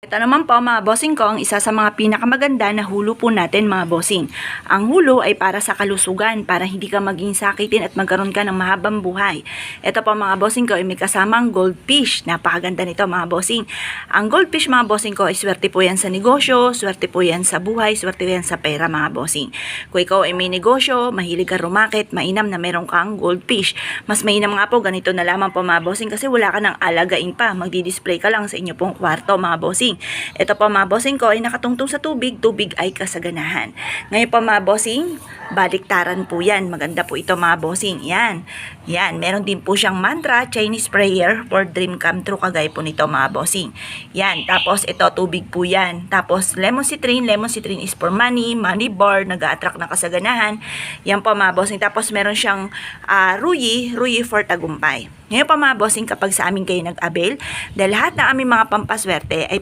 Ito naman po mga bossing ko, ang isa sa mga pinakamaganda na hulo po natin mga bossing. Ang hulo ay para sa kalusugan, para hindi ka maging sakitin at magkaroon ka ng mahabang buhay. Ito po mga bossing ko ay may kasamang goldfish. Napakaganda nito mga bossing. Ang goldfish mga bossing ko ay swerte po yan sa negosyo, swerte po yan sa buhay, swerte yan sa pera mga bossing. Kung ikaw ay may negosyo, mahilig ka rumakit, mainam na meron kang goldfish. Mas mainam nga po ganito na lamang po mga bossing kasi wala ka ng alagain pa. Magdi-display ka lang sa inyo pong kwarto mga bossing. Ito po mga bossing ko ay nakatungtong sa tubig, tubig ay kasaganahan. Ngayon po mga bossing, baliktaran po yan. Maganda po ito mga bossing. Yan. Yan. Meron din po siyang mantra, Chinese prayer for dream come true kagaya po nito mga bossing. Yan. Tapos ito tubig po yan. Tapos lemon citrine is for money, money bar, nag-a-attract ng kasaganahan. Yan po mga bossing. Tapos meron siyang ruyi for tagumpay. Ngayon pa mga bossing, kapag sa amin kayo nag-avail, dahil lahat ng aming mga pampaswerte ay